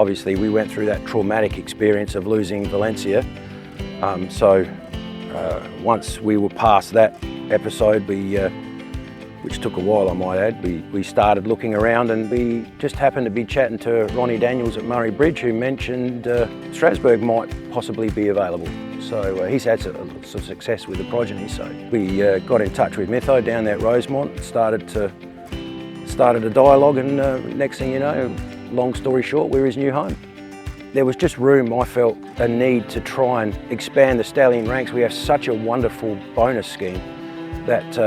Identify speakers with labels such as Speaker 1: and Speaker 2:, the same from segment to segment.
Speaker 1: Obviously we went through that traumatic experience of losing Valencia. Once we were past that episode, which took a while I might add, we started looking around, and we just happened to be chatting to Ronnie Daniels at Murray Bridge, who mentioned Strasbourg might possibly be available. So he's had some success with the progeny. So we got in touch with Mytho down there at Rosemont, started a dialogue, and next thing you know, long story short, we're his new home. There was just room, I felt, a need to try and expand the stallion ranks. We have such a wonderful bonus scheme that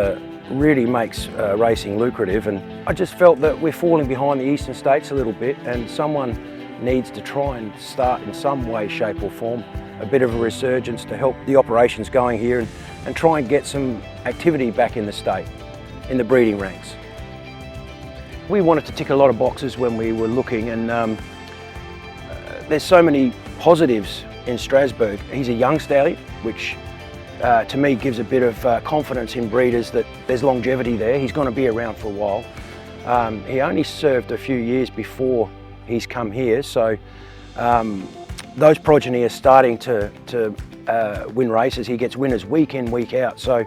Speaker 1: really makes racing lucrative, and I just felt that we're falling behind the eastern states a little bit, and someone needs to try and start in some way, shape or form a bit of a resurgence to help the operations going here and try and get some activity back in the state, in the breeding ranks. We wanted to tick a lot of boxes when we were looking, and there's so many positives in Strasbourg. He's a young stallion, which to me gives a bit of confidence in breeders that there's longevity there. He's going to be around for a while. He only served a few years before he's come here, so those progeny are starting to win races. He gets winners week in, week out. So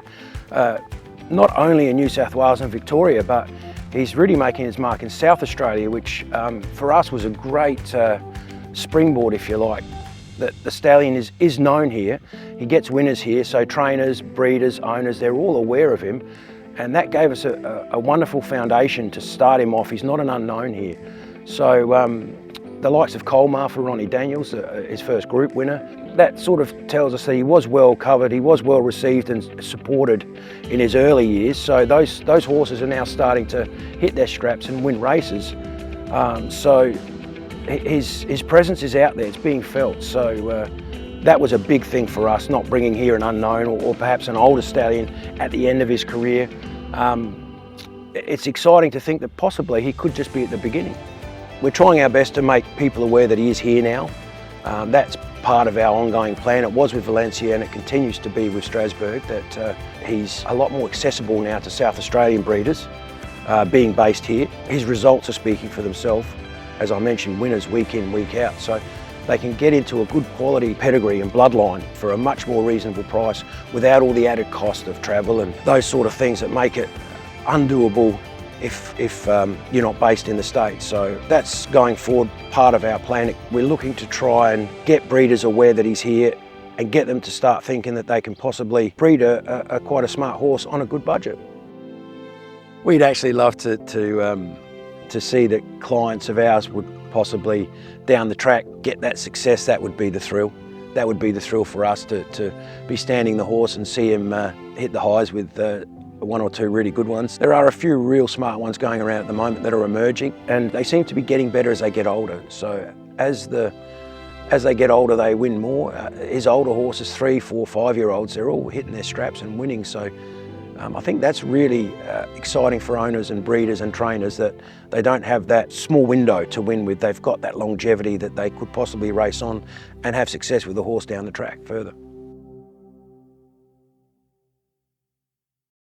Speaker 1: not only in New South Wales and Victoria, but he's really making his mark in South Australia, which for us was a great springboard, if you like. That the stallion is known here. He gets winners here, so trainers, breeders, owners, they're all aware of him, and that gave us a wonderful foundation to start him off. He's not an unknown here. So the likes of Colmar for Ronnie Daniels, his first group winner, that sort of tells us that he was well covered, he was well received and supported in his early years. So those horses are now starting to hit their straps and win races. So his presence is out there, it's being felt. So that was a big thing for us, not bringing here an unknown or perhaps an older stallion at the end of his career. It's exciting to think that possibly he could just be at the beginning. We're trying our best to make people aware that he is here now. That's part of our ongoing plan. It was with Valencia and it continues to be with Strasbourg, that he's a lot more accessible now to South Australian breeders, being based here. His results are speaking for themselves. As I mentioned, winners week in, week out. So they can get into a good quality pedigree and bloodline for a much more reasonable price without all the added cost of travel and those sort of things that make it undoable if you're not based in the States. So that's going forward part of our plan. We're looking to try and get breeders aware that he's here and get them to start thinking that they can possibly breed a quite a smart horse on a good budget. We'd actually love to see that clients of ours would possibly down the track get that success. That would be the thrill. That would be the thrill for us to be standing the horse and see him hit the highs with one or two really good ones. There are a few real smart ones going around at the moment that are emerging, and they seem to be getting better as they get older. So as they get older, they win more. His older horses, 3, 4, 5-year-olds, they're all hitting their straps and winning. So I think that's really exciting for owners and breeders and trainers, that they don't have that small window to win with. They've got that longevity that they could possibly race on and have success with the horse down the track further.